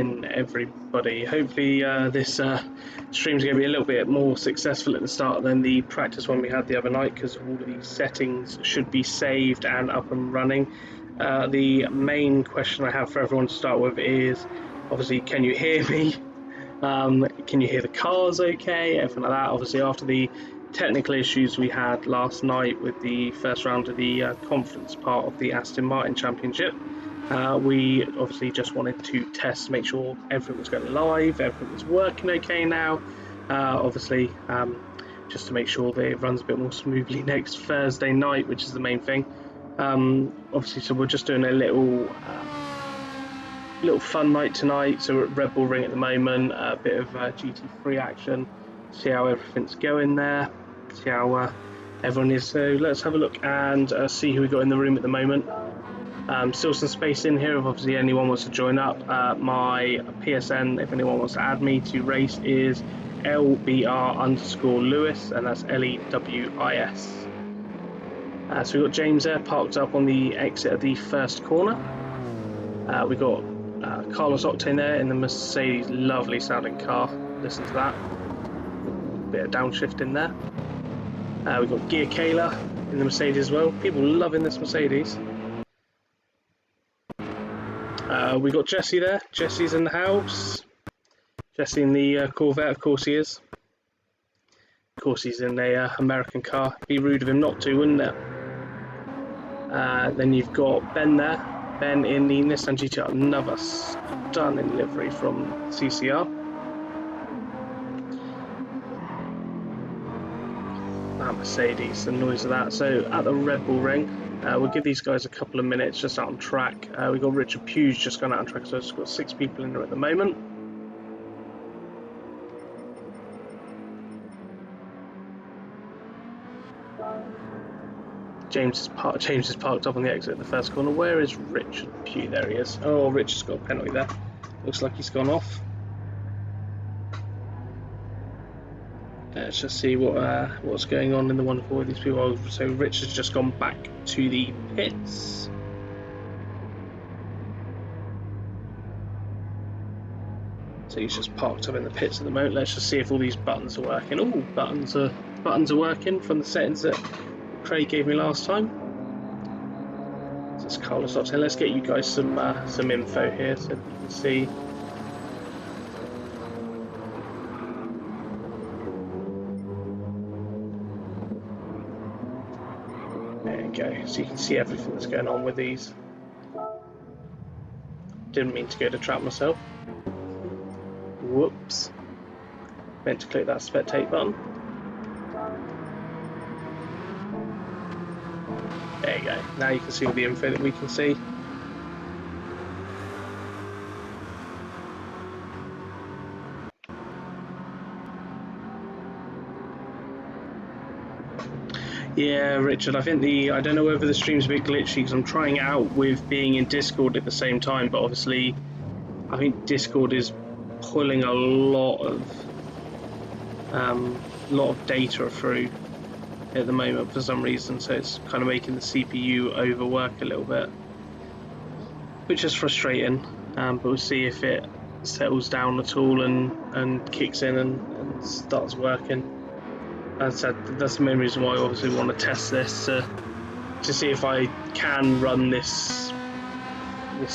in, everybody. Hopefully this stream's going to be a little bit more successful at the start than the practice one we had the other night, because all of these settings should be saved and up and running. The main question I have for everyone to start with is, obviously, can you hear me? Can you hear the cars okay? Everything like that. Obviously, after the technical issues we had last night with the first round of the conference part of the Aston Martin Championship, we obviously just wanted to test, make sure everything was going live, everything was working okay now. Obviously, just to make sure that it runs a bit more smoothly next Thursday night, which is the main thing. Obviously, so we're just doing a little fun night tonight. So we're at Red Bull Ring at the moment, a bit of GT3 action, see how everything's going there, see how everyone is. So let's have a look and see who we got in the room at the moment. Still some space in here if obviously anyone wants to join up. My PSN, if anyone wants to add me to race, is LBR_Lewis, and that's LEWIS. So we've got James there parked up on the exit of the first corner. We've got Carlos Octane there in the Mercedes, lovely sounding car. Listen to that. Bit of downshift in there. We've got Gear Kayla in the Mercedes as well. People loving this Mercedes. We got Jesse there. Jesse's in the house. Jesse in the Corvette, of course he is. Of course he's in a American car. Be rude of him not to, wouldn't it? Then you've got Ben there. Ben in the Nissan GTR, another stunning livery from CCR. That Mercedes, the noise of that. So at the Red Bull Ring, we'll give these guys a couple of minutes just out on track. We've got Richard Pugh's just gone out on track, so it's got 6 people in there at the moment. James is parked up on the exit of the first corner. Where is Richard Pugh? There he is. Oh, Richard's got a penalty there. Looks like he's gone off. Let's just see what's going on in the one for these people. So Richard's just gone back to the pits. So he's just parked up in the pits at the moment. Let's just see if all these buttons are working. Oh, buttons are working from the settings that Craig gave me last time. So it's Carlos Octane. Let's get you guys some info here so you can see. There you go. So you can see everything that's going on with these. Didn't mean to go to trap myself. Whoops. Meant to click that spectate button. There you go. Now you can see all the info that we can see. Yeah, Richard, I don't know whether the stream's a bit glitchy because I'm trying it out with being in Discord at the same time, but obviously I think Discord is pulling a lot of data through at the moment for some reason, so it's kind of making the CPU overwork a little bit, which is frustrating, but we'll see if it settles down at all and kicks in and starts working. As I said, that's the main reason why I obviously want to test this, to see if I can run this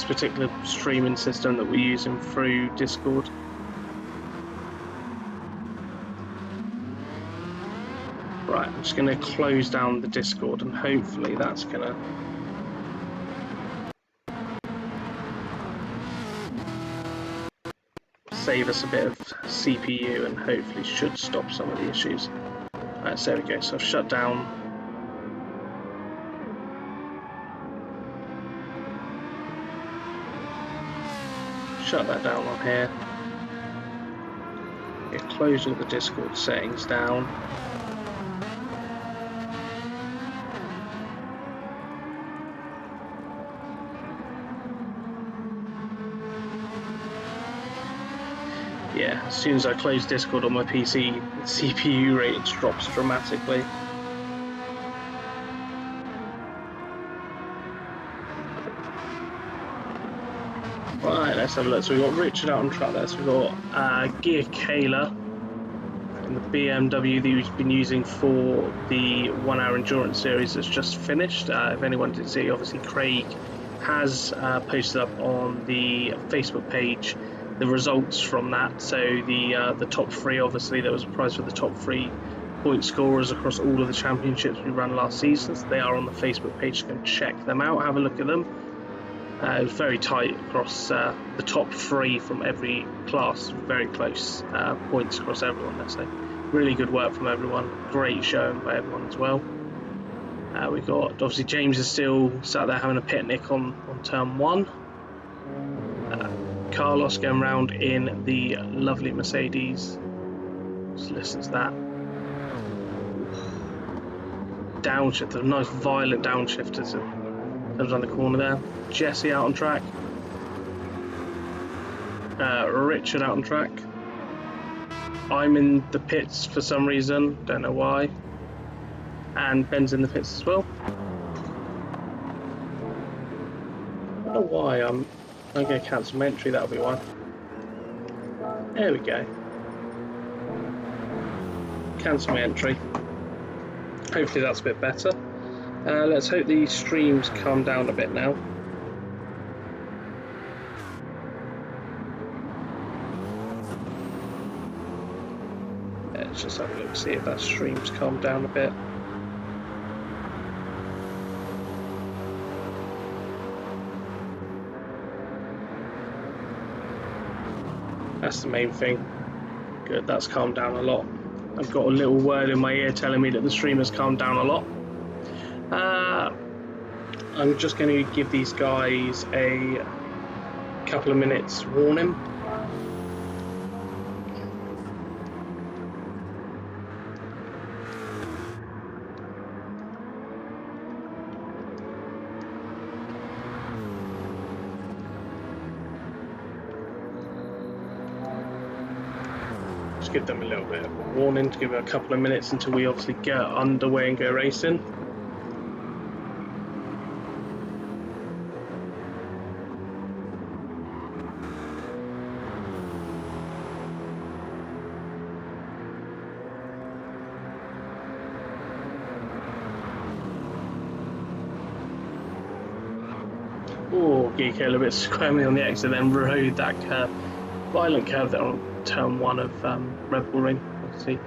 particular streaming system that we're using through Discord. Right, I'm just going to close down the Discord and hopefully that's going to save us a bit of CPU and hopefully should stop some of the issues. Right, so there we go. So I've shut down. Shut that down on here. It closed all the Discord settings down. Yeah, as soon as I close Discord on my PC, the CPU rate drops dramatically. Right, let's have a look. So we've got Richard out on track there. So we've got Gia Kayla in the BMW that he's been using for the 1 hour endurance series that's just finished. If anyone didn't see, obviously Craig has posted up on the Facebook page the results from that. So the top 3, obviously there was a prize for the top 3 point scorers across all of the championships we ran last season. So they are on the Facebook page. Go check them out, have a look at them. It was very tight across the top 3 from every class, very close points across everyone there. So really good work from everyone, great showing by everyone as well. We got, obviously James is still sat there having a picnic on turn 1. Carlos going around in the lovely Mercedes. Just listen to that. Downshift, a nice violent downshift as it comes around the corner there. Jesse out on track. Richard out on track. I'm in the pits for some reason, don't know why. And Ben's in the pits as well. I don't know why I'm going to cancel my entry, that'll be why. There we go. Cancel my entry. Hopefully that's a bit better. Let's hope the streams calm down a bit now. Let's just have a look, see if that stream's calmed down a bit. That's the main thing. Good, that's calmed down a lot. I've got a little word in my ear telling me that the stream has calmed down a lot. I'm just going to give these guys a couple of minutes warning. Just give them a little bit of a warning to give it a couple of minutes until we obviously get underway and go racing. Oh, Geeko a bit squirmy on the exit, then rode that curve. Violent curve there on turn 1 of Red Bull Ring. Obviously,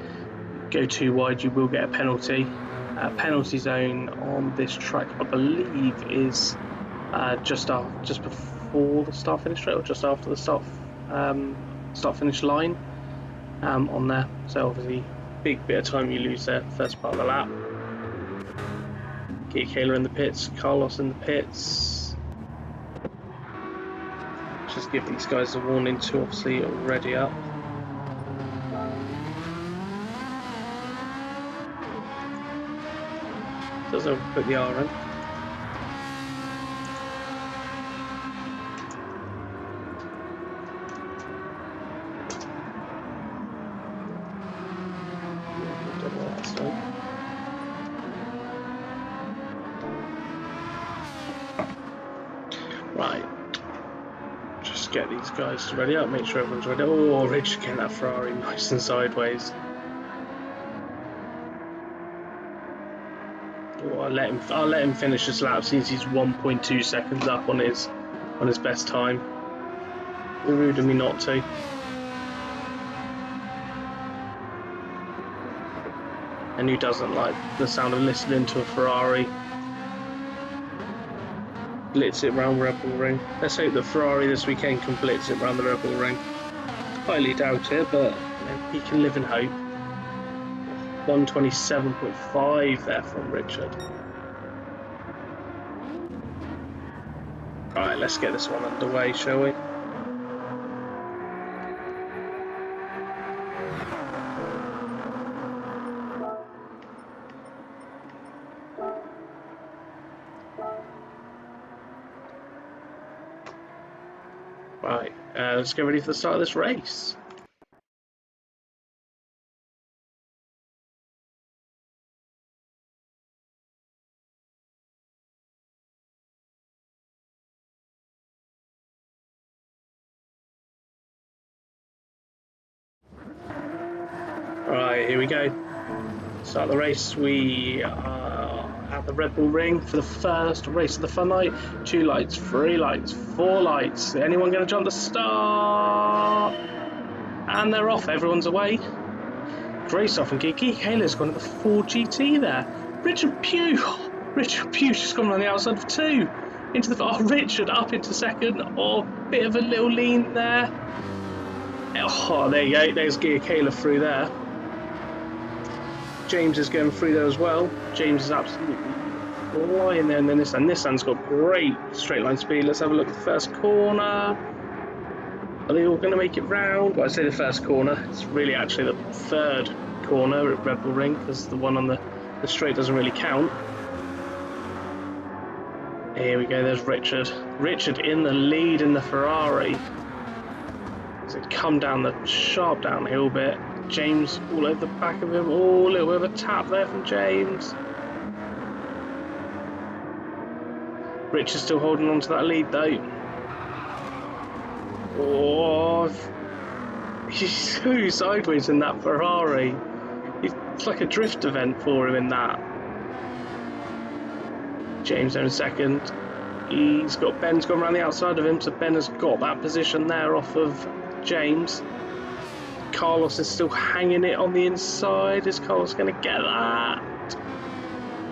go too wide, you will get a penalty. Penalty zone on this track, I believe, is just before the start finish straight, or just after the start finish line on there. So obviously, big bit of time you lose there, first part of the lap. Geeko in the pits, Carlos in the pits. Just give these guys a warning to obviously ready up. Doesn't put the R in. Don't know what that's doing. Right. Just get these guys to ready up, make sure everyone's ready. Oh, Rich getting that Ferrari nice and sideways. Oh, I'll let him finish this lap since he's 1.2 seconds up on his best time. It'd be rude of me not to. And who doesn't like the sound of listening to a Ferrari blitz it round Red Bull Ring? Let's hope that Ferrari this weekend can blitz it round the Red Bull Ring. Highly doubt it, but you know, he can live in hope. 127.5 there from Richard. Alright, let's get this one underway, shall we? Right, let's get ready for the start of this race. here we go. Start the race. We are at the Red Bull Ring for the first race of the fun night. 2 lights, 3 lights, 4 lights. Anyone going to jump the start? And they're off. Everyone's away. Graysoff and Geeky Kayla's gone to the Ford GT there. Richard Pugh. Richard Pugh's just gone around the outside of 2. Into the Richard up into second. Oh, bit of a little lean there. Oh, there you go. There's Gia Kayla through there. James is going through there as well. James is absolutely flying there, and then Nissan's got great straight line speed. Let's have a look at the first corner. Are they all going to make it round? Well, I say the first corner. It's really actually the third corner at Red Bull Ring, because the one on the straight doesn't really count. Here we go, there's Richard. Richard in the lead in the Ferrari. As it come down the sharp downhill bit. James all over the back of him. Oh, a little bit of a tap there from James. Richard's still holding on to that lead though. Oh, he's so sideways in that Ferrari. It's like a drift event for him in that. James there in second. Ben's gone around the outside of him, so Ben has got that position there off of James. Carlos is still hanging it on the inside. Is Carlos going to get that?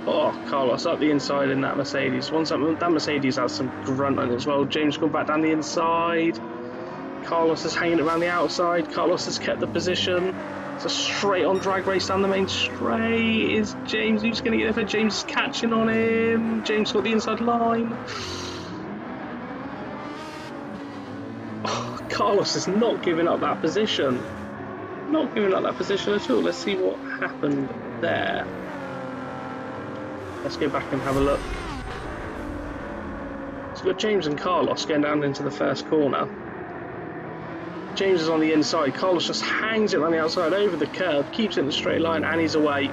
Oh, Carlos up the inside in that Mercedes. That Mercedes has some grunt on it as well. James gone back down the inside. Carlos is hanging it around the outside. Carlos has kept the position. It's a straight on drag race down the main straight. Is James, who's going to get there? James is catching on him. James got the inside line. Oh, Carlos is not giving up that position. Not giving up that position at all. Let's see what happened there. Let's go back and have a look. So we've got James and Carlos going down into the first corner. James is on the inside. Carlos just hangs it around the outside over the curb, keeps it in the straight line, and he's away.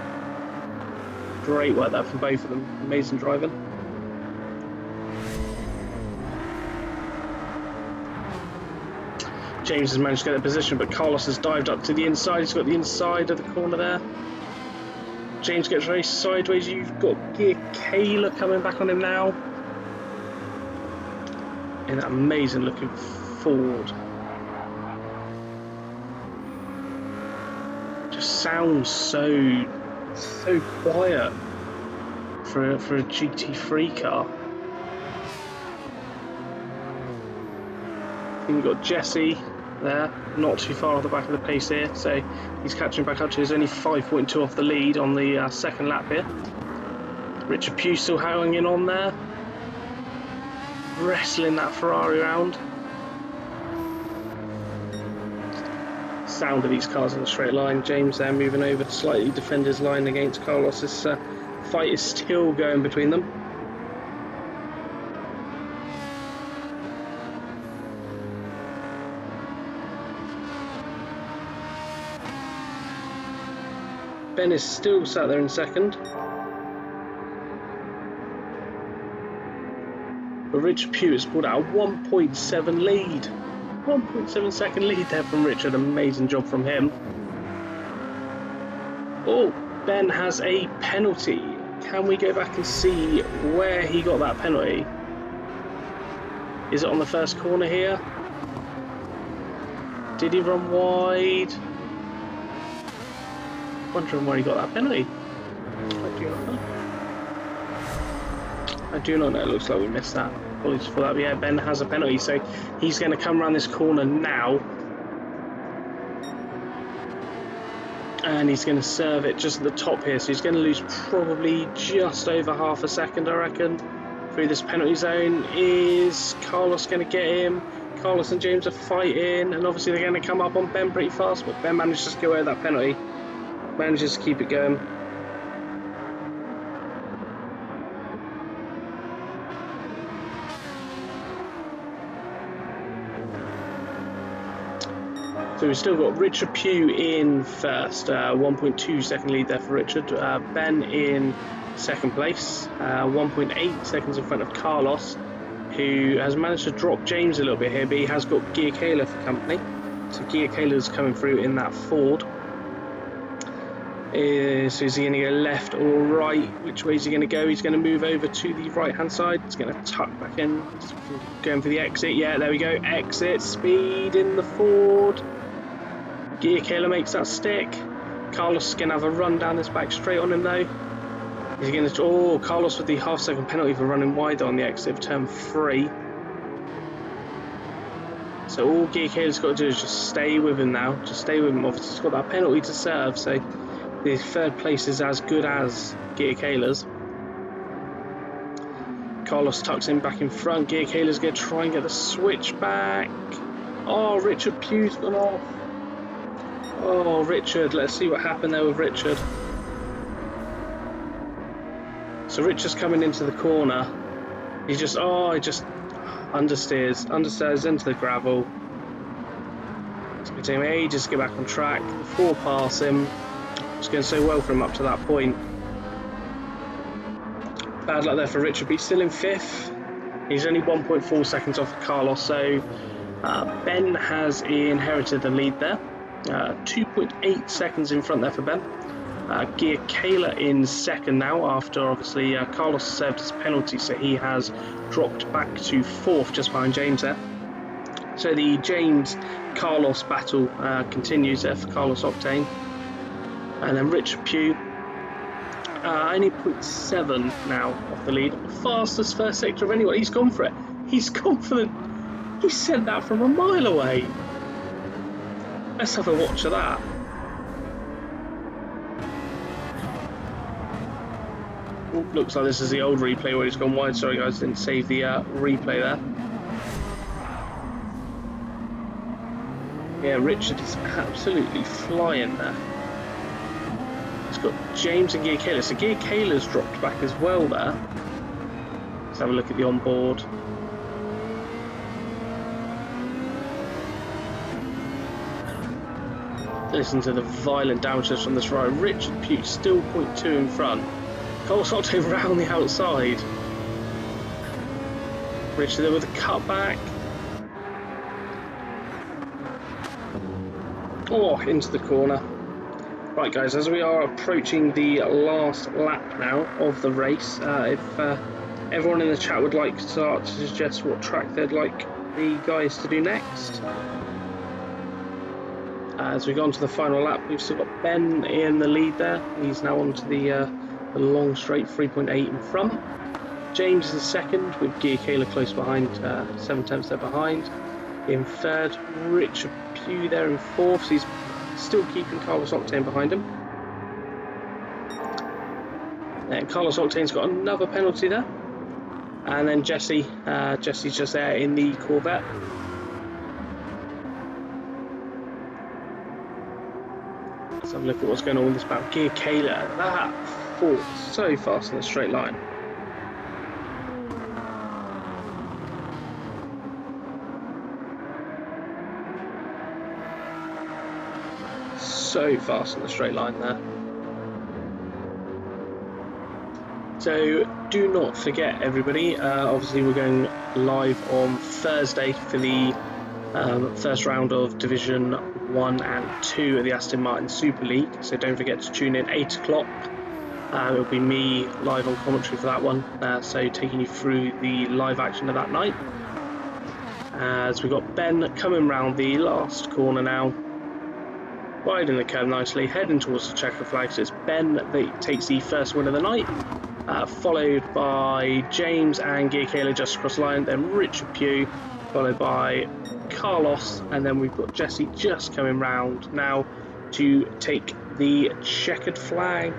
Great work there from both of them. Amazing driving. James has managed to get the position, but Carlos has dived up to the inside. He's got the inside of the corner there. James gets raced sideways. You've got Gia Kayla coming back on him now. In that amazing looking Ford. Just sounds so quiet for a GT3 car. We've got Jesse there, not too far off the back of the pace here, so he's catching back up to. He's only 5.2 off the lead on the second lap here. Richard Pugh still hanging on there, wrestling that Ferrari around. Sound of these cars in the straight line. James there moving over to slightly defend his line against Carlos. This fight is still going between them. Ben is still sat there in second. But Richard Pugh has pulled out a 1.7 lead. 1.7 second lead there from Richard. Amazing job from him. Oh, Ben has a penalty. Can we go back and see where he got that penalty? Is it on the first corner here? Did he run wide? Wondering where he got that penalty. I do not know. I do not know. It looks like we missed that. Apologies for that. But yeah, Ben has a penalty, so he's going to come around this corner now. And he's going to serve it just at the top here. So he's going to lose probably just over half a second, I reckon, through this penalty zone. Is Carlos going to get him? Carlos and James are fighting, and obviously they're going to come up on Ben pretty fast, but Ben manages to get away with that penalty. Manages to keep it going. So we've still got Richard Pugh in first, 1.2 second lead there for Richard. Ben in second place, 1.8 seconds in front of Carlos, who has managed to drop James a little bit here, but he has got Gia Kayla for company. So Gia Kayla's coming through in that Ford. So is he going to go left or right? Which way is he going to go? He's going to move over to the right hand side. He's going to tuck back in. He's going for the exit. Yeah, there we go. Exit. Speed in the Ford. Gear Killer makes that stick. Carlos is going to have a run down this back straight on him though. Is he going to... Oh, Carlos with the half-second penalty for running wide on the exit of turn 3. So all Gear Killer's got to do is just stay with him now. Just stay with him. Obviously, he's got that penalty to serve, so the third place is as good as Gear Killer's. Carlos tucks him back in front. Gear Killer's going to try and get the switch back. Oh, Richard Pugh's gone off. Oh, Richard. Let's see what happened there with Richard. So Richard's coming into the corner. He just understeers into the gravel. It's going to take him ages to get back on track. 4 past him. It's going so well for him up to that point. Bad luck there for Richard, but he's still in 5th. He's only 1.4 seconds off of Carlos, so Ben has inherited the lead there. 2.8 seconds in front there for Ben. Gear Kayla in 2nd now, after obviously Carlos served his penalty, so he has dropped back to 4th, just behind James there. So the James-Carlos battle continues there for Carlos Octane. And then Richard Pugh, only 0.7 now off the lead. Fastest first sector of anyone. He's gone for it. He's gone for the... He sent that from a mile away. Let's have a watch of that. Looks like this is the old replay where he's gone wide. Sorry guys, didn't save the replay there. Yeah, Richard is absolutely flying there. He's got James and Gear Kayla. So Gear Kayla's dropped back as well there. Let's have a look at the onboard. Listen to the violent downshifts from this ride. Richard Pugh still 0.2 in front. Carlos Octane round the outside. Richard there with a cutback. Oh, into the corner. Right guys, as we are approaching the last lap now of the race, if everyone in the chat would like to start to suggest what track they'd like the guys to do next. As we go on to the final lap, we've still got Ben in the lead there. He's now on to the long straight, 3.8 in front. James is 2nd with Gear Kayla close behind, 7/10 there behind. In 3rd, Richard Pugh there in 4th, so he's still keeping Carlos Octane behind him. And Carlos Octane's got another penalty there. And then Jesse's just there in the Corvette. Let's have a look at what's going on with this battle. Gear Kayla, that fought so fast in a straight line. So fast in the straight line there. So do not forget everybody, obviously we're going live on Thursday for the first round of Division 1 and 2 at the Aston Martin Super League, so don't forget to tune in 8 o'clock. It'll be me live on commentary for that one, so taking you through the live action of that night. As we've got Ben coming round the last corner now, riding the curve nicely, heading towards the checker flag. So it's Ben that takes the first win of the night, followed by James and Gear Kayla just across the line, then Richard Pugh, followed by Carlos, and then we've got Jesse just coming round now to take the checkered flag.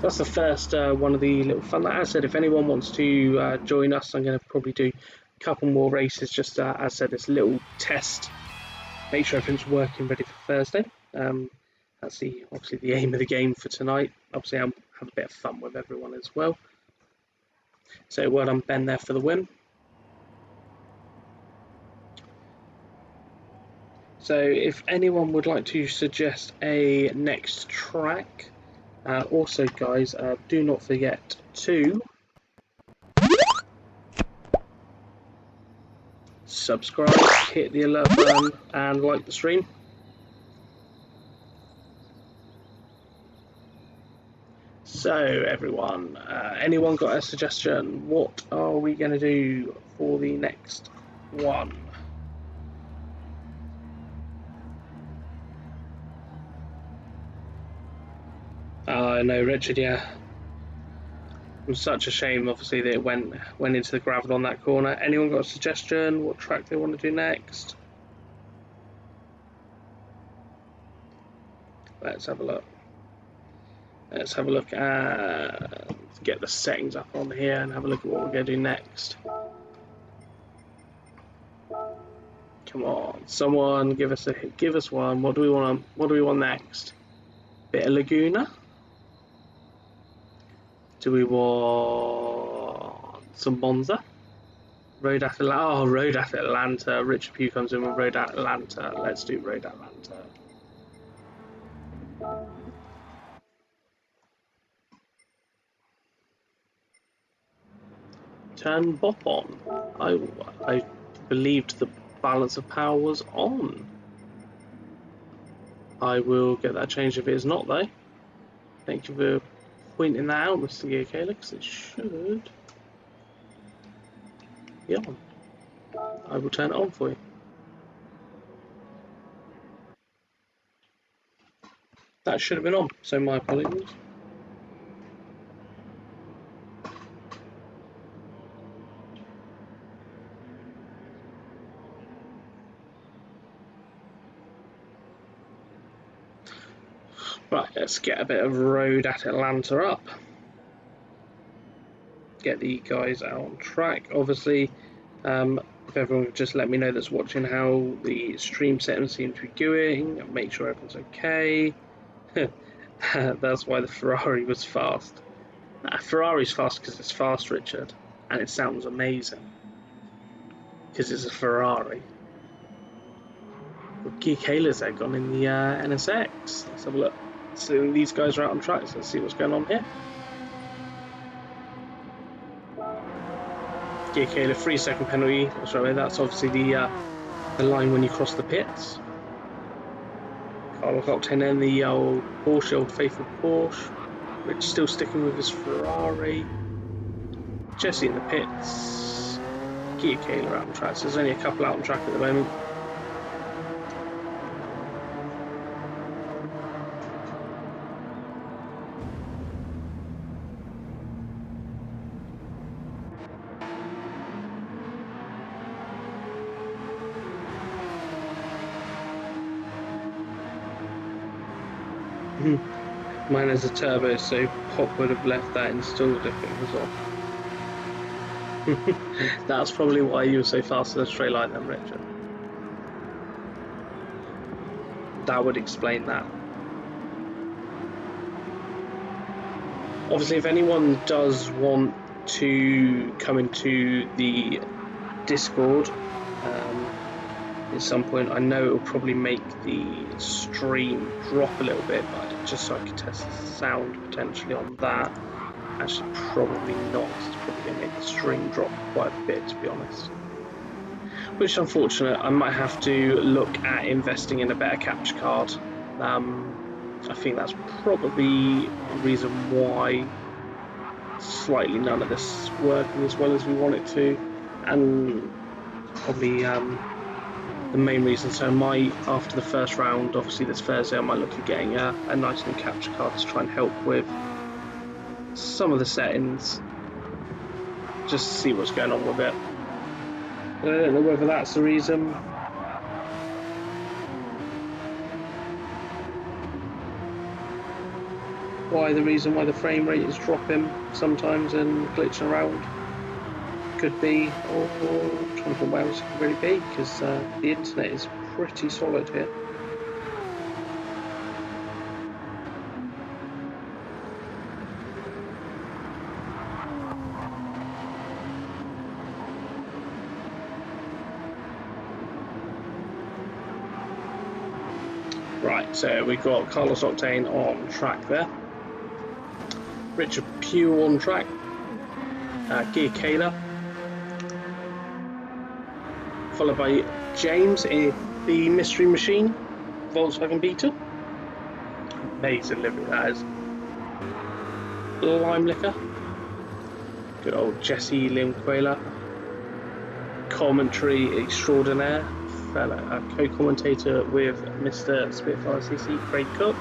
That's the first one of the little fun. Like I said, if anyone wants to join us, I'm going to probably do a couple more races, just as I said, this little test. Make sure everything's working ready for Thursday. That's obviously the aim of the game for tonight. Obviously, I'll have a bit of fun with everyone as well. So well done, Ben, there for the win. So if anyone would like to suggest a next track, also guys, do not forget to subscribe, hit the alert button and like the stream. So everyone, anyone got a suggestion? What are we going to do for the next one? I know, Richard. Yeah, it was such a shame. Obviously, that it went into the gravel on that corner. Anyone got a suggestion? What track they want to do next? Let's have a look. Let's have a look at get the settings up on here and have a look at what we're going to do next. Come on, someone give us one. What do we want? What do we want next? Bit of Laguna. Do we want some Monza? Road Atlanta. Oh, Road Atlanta. Richard Pugh comes in with Road Atlanta. Let's do Road Atlanta. Turn Bop on. I believed the balance of power was on. I will get that changed if it is not, though. Thank you for pointing that out, Mr. Gearcaler, because it should be on. I will turn it on for you. That should have been on, so my apologies. Right, let's get a bit of Road at Atlanta up. Get the guys out on track. Obviously, if everyone could just let me know that's watching how the stream settings seem to be going, make sure everyone's okay. That's why the Ferrari was fast. Ferrari's fast because it's fast, Richard, and it sounds amazing because it's a Ferrari. Gearcaler's egg on in the NSX. Let's have a look. So these guys are out on track, so let's see what's going on here. Gearcaler 3-second penalty. That's obviously the line when you cross the pits. Carlos Octane and the old Porsche, old faithful Porsche. Rich still sticking with his Ferrari. Jesse in the pits. Gearcaler out on track. So there's only a couple out on track at the moment. Mine has a turbo, so Pop would have left that installed if it was off. That's probably why you were so fast in the straight line then, Richard. That would explain that. Obviously, if anyone does want to come into the Discord at some point, I know it will probably make the stream drop a little bit, but just so I can test the sound potentially on that. Actually, probably not. It's probably going to make the stream drop quite a bit, to be honest. Which is unfortunate. I might have to look at investing in a better capture card. I think that's probably the reason why slightly none of this is working as well as we want it to, and probably the main reason. So after the first round, obviously this Thursday, I might look at getting a nice new capture card to try and help with some of the settings, just to see what's going on with it. But I don't know whether that's the reason. Why the frame rate is dropping sometimes and glitching around. Could be, or I'm trying to think where else it could really be, because the internet is pretty solid here. Right, so we've got Carlos Octane on track there. Richard Pugh on track. Gearcaler. Followed by James in the Mystery Machine Volkswagen Beetle. Amazing livery that is. Lime Liquor. Good old Jesse Limquela. Commentary extraordinaire. Fellow co-commentator with Mr. Spitfire CC, Craig Cook.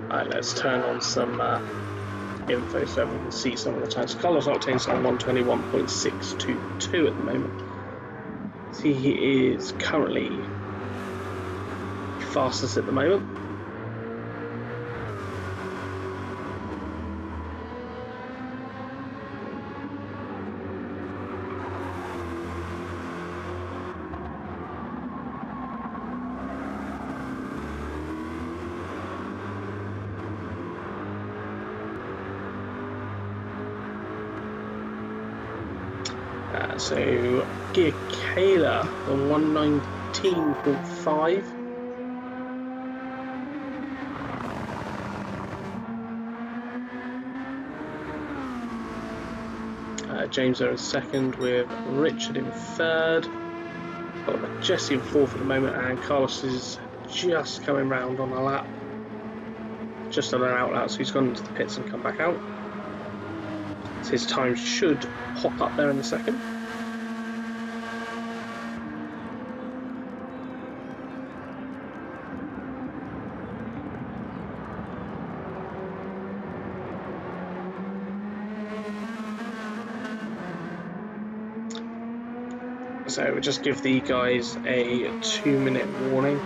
Alright, let's turn on some info so we can see some of the times. Carlos Octane's on 121.622 at the moment. See, he is currently fastest at the moment. So Gia Kayla on 119.5. James there in second with Richard in third. Got Jesse in fourth at the moment, and Carlos is just coming round on a lap. Just on an out lap, so he's gone into the pits and come back out. So his time should pop up there in a second. So we'll just give the guys a 2-minute warning.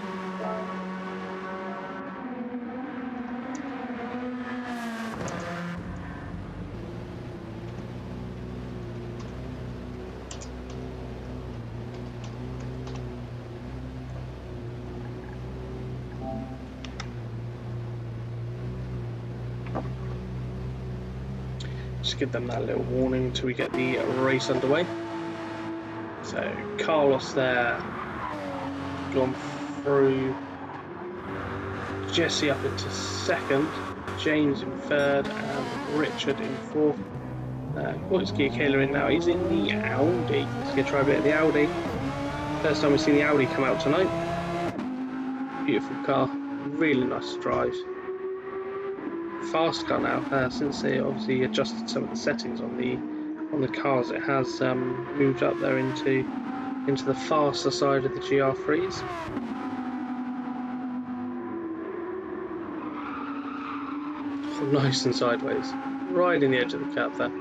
Just give them that little warning until we get the race underway. So Carlos there, gone through, Jesse up into second, James in third, and Richard in fourth. What's Gia Kayla in now? He's in the Audi. Let's go try a bit of the Audi. First time we've seen the Audi come out tonight. Beautiful car, really nice to drive. Fast car now, since they obviously adjusted some of the settings on the cars, it has moved up there into the faster side of the GR3s. Oh, nice and sideways, right in the edge of the curb there.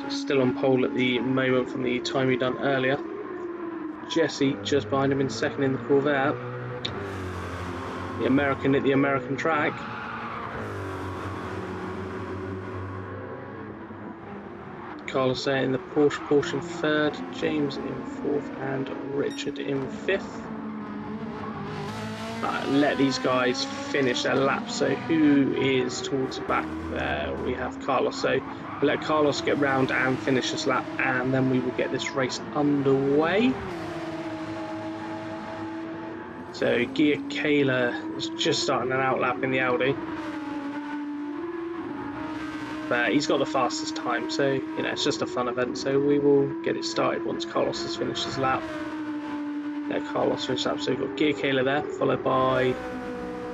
So still on pole at the moment from the time he done earlier. Jesse just behind him in second in the Corvette. The American at the American track. Carlos there in the Porsche in third, James in fourth, and Richard in fifth. Let these guys finish their lap. So who is towards the back there? We have Carlos. So we'll let Carlos get round and finish this lap, and then we will get this race underway. So Gia Kayla is just starting an out lap in the Audi. But he's got the fastest time, so you know it's just a fun event. So we will get it started once Carlos has finished his lap. Yeah, Carlos finished up. So we've got Gia Kayla there, followed by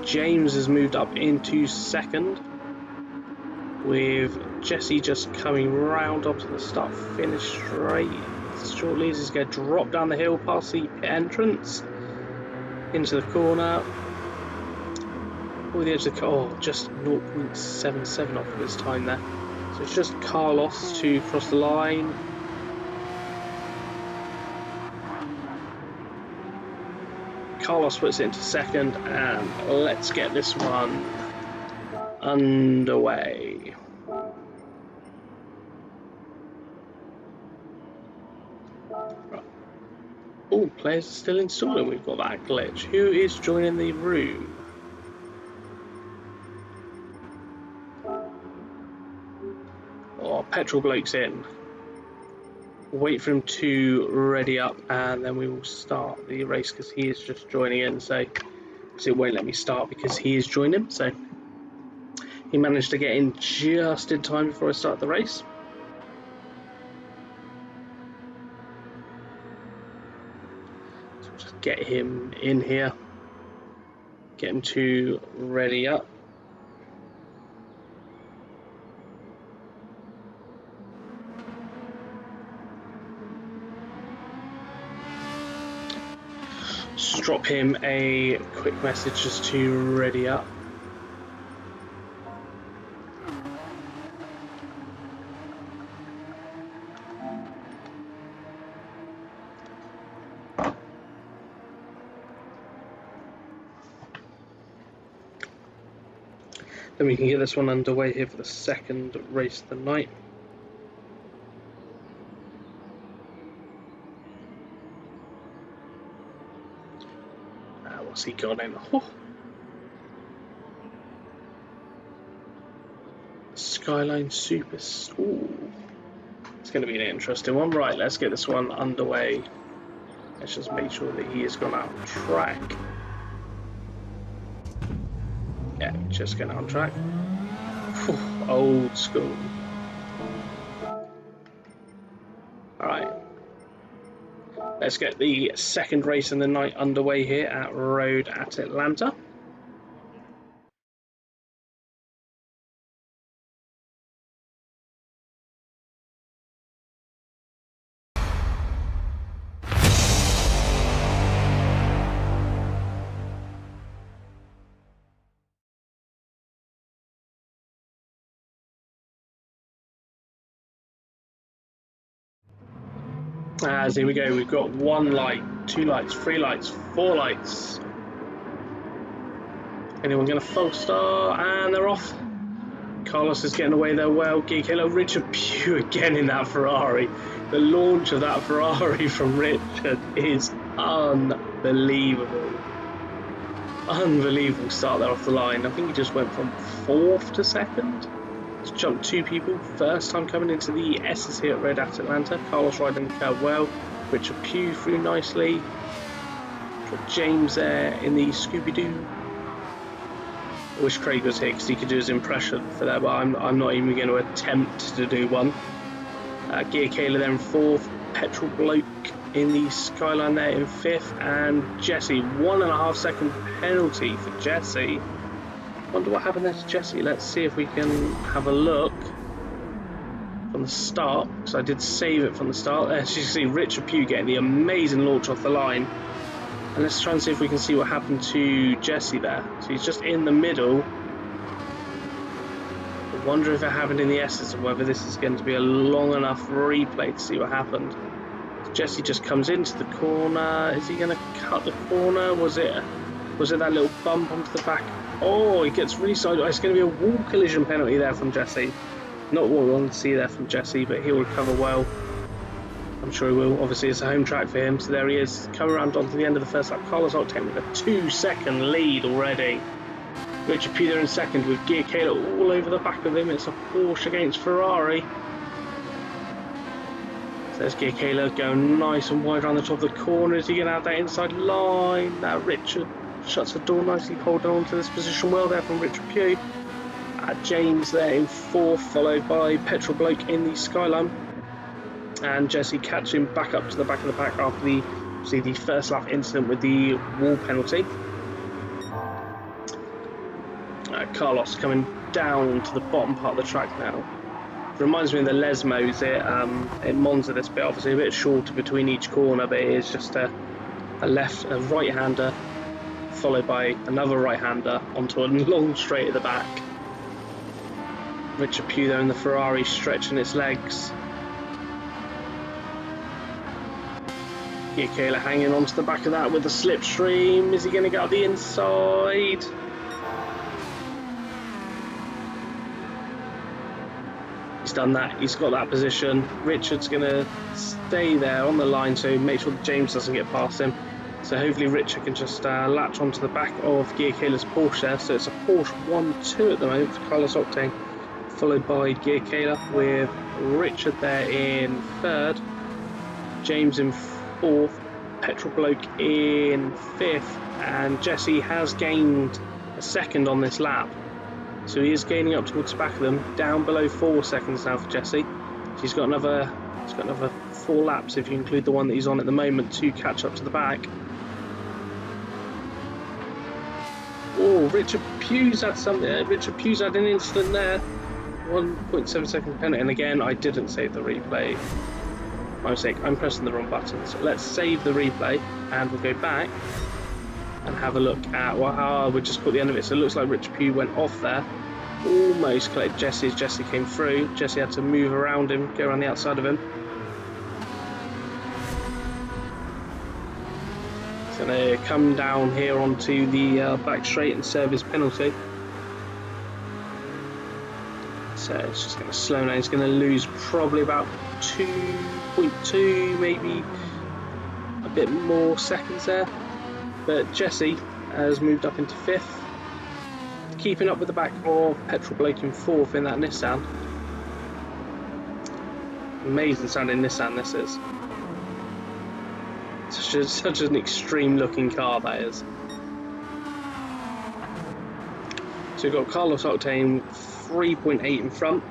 James has moved up into second, with Jesse just coming round onto the start-finish straight shortly. He's going to drop down the hill past the pit entrance into the corner. The edge of the car, oh, just 0.77 off of his time there. So it's just Carlos to cross the line. Carlos puts it into second, and let's get this one underway. Right. Oh, players are still installing. We've got that glitch. Who is joining the room? Petrol bloke's in. We'll wait for him to ready up, and then we will start the race because he is just joining in. So it won't let me start because he is joining. So He managed to get in just in time before I start the race. So we'll just get him in here, get him to ready up. Just drop him a quick message just to ready up. Then we can get this one underway here for the second race of the night. What's he got in? Oh. Skyline Super. Ooh. It's going to be an interesting one. Right, let's get this one underway. Let's just make sure that he has gone out on track. Yeah, just getting on track. Whew, old school. Alright. Let's get the second race in the night underway here at Road at Atlanta. As here we go, we've got 1 light, 2 lights, 3 lights, 4 lights. Anyone going to false start? And they're off. Carlos is getting away there well. Hello, Richard Pugh again in that Ferrari. The launch of that Ferrari from Richard is unbelievable. Unbelievable start there off the line. I think he just went from 4th to 2nd. He's jumped 2 people. First time coming into the S's here at Road at Atlanta. Carlos riding the curve well. Richard Pugh through nicely. Got James there in the Scooby-Doo. I wish Craig was here because he could do his impression for that, but I'm not even going to attempt to do one. Gear Kayla there in 4th. Petrol Bloke in the Skyline there in 5th. And Jesse, 1.5 second penalty for Jesse. Wonder what happened there to Jesse. Let's see if we can have a look from the start, because I did save it from the start. As you can see, Richard Pugh getting the amazing launch off the line. And let's try and see if we can see what happened to Jesse there. So he's just in the middle. I wonder if it happened in the S's or whether this is going to be a long enough replay to see what happened. Jesse just comes into the corner. Is he going to cut the corner? Was it that little bump onto the back? Oh, he gets really side. It's going to be a wall collision penalty there from Jesse. Not what we want to see there from Jesse, but he'll recover well. I'm sure he will. Obviously, it's a home track for him. So there he is, coming around onto the end of the first lap. Carlos Octane with a 2-second lead already. Richard Pugh there in 2nd with Gear Kayla all over the back of him. It's a Porsche against Ferrari. So there's Gear Kayla going nice and wide around the top of the corner. Is he going to have that inside line? Now Richard shuts the door nicely, holding on to this position well there from Richard Pugh. James there in 4th, followed by Petrol Bloke in the Skyline. And Jesse catching back up to the back of the pack after the first lap incident with the wall penalty. Carlos coming down to the bottom part of the track now. Reminds me of the Lesmos in Monza. This bit obviously a bit shorter between each corner, but it is just a right-hander followed by another right-hander onto a long straight at the back. Richard Pugh there in the Ferrari stretching its legs. Kayla hanging onto the back of that with the slipstream. Is he going to get up the inside? He's done that. He's got that position. Richard's going to stay there on the line, so make sure that James doesn't get past him. So hopefully Richard can just latch onto the back of Gear Kayla's Porsche. So it's a Porsche 1-2 at the moment for Carlos Octane, followed by Gear Kayla with Richard there in 3rd, James in 4th, Petrol Bloke in 5th, and Jesse has gained a 2nd on this lap. So he is gaining up towards the back of them, down below 4 seconds now for Jesse. He's got another 4 laps if you include the one that he's on at the moment to catch up to the back. Oh, Richard Pugh's had something. Richard Pugh's had an incident there. 1.7 second penalty, and again I didn't save the replay. My mistake, I'm pressing the wrong button. So let's save the replay and we'll go back and have a look at we just caught the end of it. So it looks like Richard Pugh went off there. Almost collected Jesse as Jesse came through. Jesse had to move around him, go around the outside of him. He's going to come down here onto the back straight and serve his penalty. So it's just going to slow down. He's going to lose probably about 2.2, maybe a bit more seconds there. But Jesse has moved up into 5th, keeping up with the back of Petrol Bloke in 4th in that Nissan. Amazing sounding Nissan this is. Such an extreme looking car that is. So we've got Carlos Octane 3.8 in front.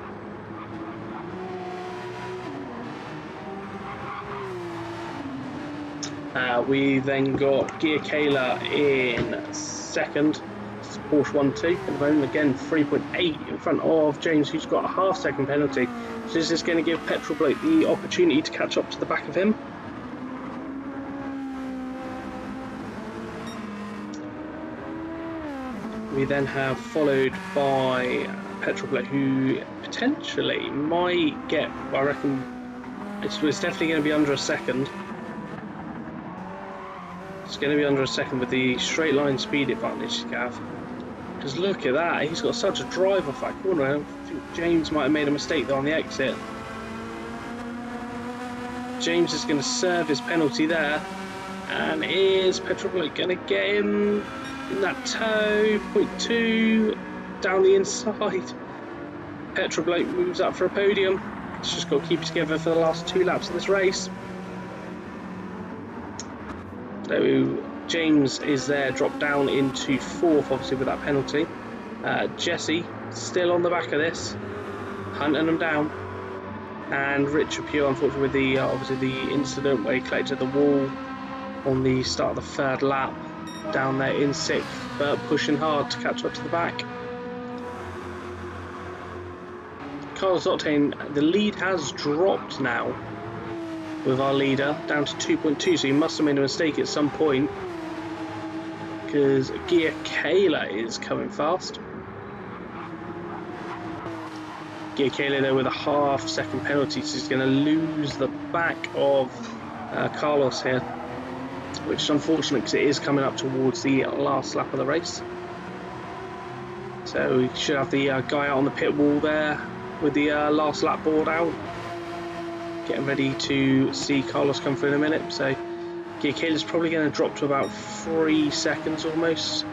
We then got Gia Kayla in 2nd. It's Porsche 1-2 at the moment. Again, 3.8 in front of James, who's got a half-second penalty. So this is going to give Petrol Bloke the opportunity to catch up to the back of him. We then have followed by Petrol Bloke, who potentially might get, I reckon, it's definitely going to be under a second. It's going to be under a second with the straight line speed advantage, Gav. Because look at that, he's got such a drive off that corner. I think James might have made a mistake there on the exit. James is going to serve his penalty there. And is Petrol Bloke going to get him in that toe? 0.2 down the inside. Petrol Bloke moves up for a podium. It's just got to keep it together for the last 2 laps of this race. So James is there, dropped down into 4th, obviously with that penalty. Jesse still on the back of this, hunting them down, and Richard Pugh, unfortunately, with the obviously the incident where he collected the wall on the start of the 3rd lap, down there in 6th, but pushing hard to catch up to the back. Carlos Octane, the lead has dropped now, with our leader down to 2.2, so he must have made a mistake at some point, because Gia Kayla is coming fast. Gia Kayla there with a half-second penalty, so he's going to lose the back of Carlos here, which is unfortunate because it is coming up towards the last lap of the race. So we should have the guy out on the pit wall there with the last lap board out, getting ready to see Carlos come through in a minute. So Gia Kayla's probably going to drop to about 3 seconds almost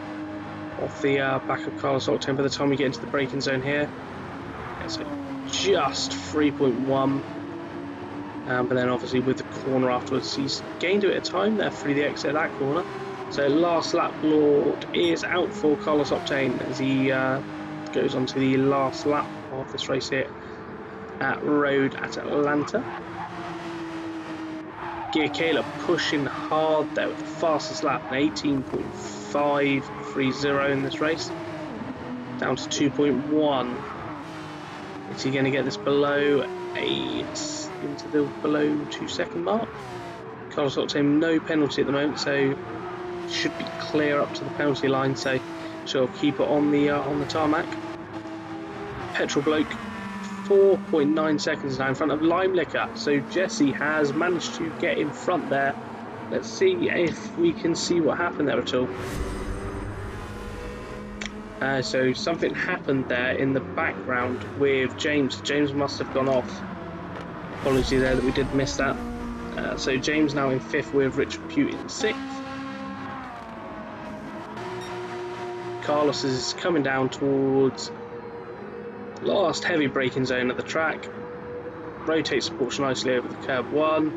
off the back of Carlos Octane by the time we get into the braking zone here. Yeah, so just 3.1, but then obviously with the corner afterwards he's gained a bit of time there through the exit of that corner. So last lap board is out for Carlos Octane as he goes on to the last lap of this race here at Road at Atlanta. Gia Kayla pushing hard there with the fastest lap, an 18.530 in this race, down to 2.1. Is he going to get this below into the below 2 second mark? Carlos Octane no penalty at the moment, so should be clear up to the penalty line. So she'll keep it on the tarmac. Petrol Bloke 4.9 seconds now in front of Lime Liquor, so Jesse has managed to get in front there. Let's see if we can see what happened there at all. So something happened there in the background with James. James must have gone off. Apologies there that we did miss that. So James now in 5th with Richard Pugh in 6th. Carlos is coming down towards last heavy braking zone of the track, rotates the Porsche nicely over the curb 1,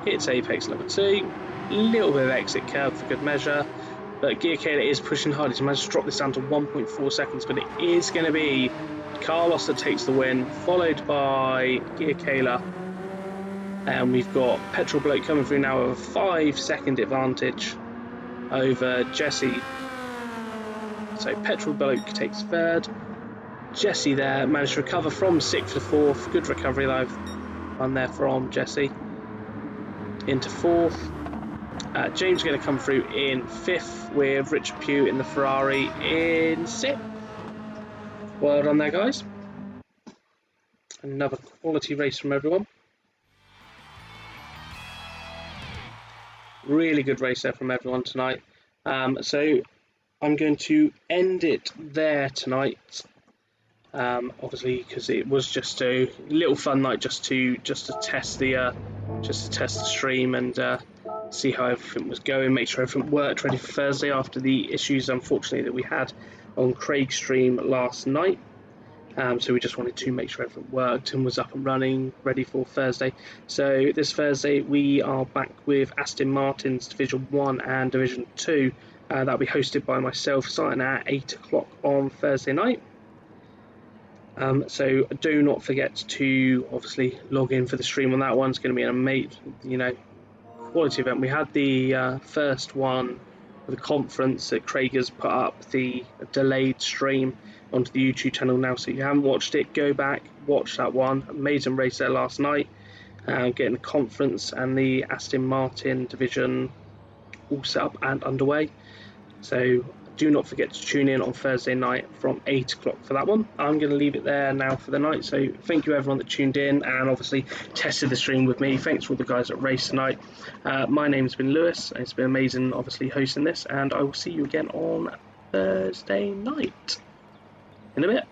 hits apex number 2, little bit of exit curb for good measure, But Gia Kayla is pushing hard. He's managed to drop this down to 1.4 seconds, but it is going to be Carlos that takes the win, followed by Gia Kayla. And we've got Petrol Bloke coming through now with a 5-second advantage over Jesse. So Petrol Bloke takes third. Jesse there managed to recover from 6th to 4th. Good recovery that I've done there from Jesse. Into 4th. James is going to come through in 5th with Richard Pugh in the Ferrari in 6th. Well done there, guys. Another quality race from everyone. Really good race there from everyone tonight. So I'm going to end it there tonight. Obviously, because it was just a little fun night, just to test the stream and see how everything was going, make sure everything worked ready for Thursday after the issues, unfortunately, that we had on Craig's stream last night. So we just wanted to make sure everything worked and was up and running, ready for Thursday. So this Thursday we are back with Aston Martin's Division 1 and Division 2. That'll be hosted by myself, starting at 8 o'clock on Thursday night. So do not forget to obviously log in for the stream on that one. It's going to be an amazing, quality event. We had the first one of the conference that Craig has put up, the delayed stream onto the YouTube channel now. So if you haven't watched it, go back, watch that one. Amazing race there last night. Getting the conference and the Aston Martin division all set up and underway. So do not forget to tune in on Thursday night from 8 o'clock for that one. I'm going to leave it there now for the night. So thank you everyone that tuned in and obviously tested the stream with me. Thanks to all the guys that raced tonight. My name's been Lewis. It's been amazing obviously hosting this, and I will see you again on Thursday night in a bit.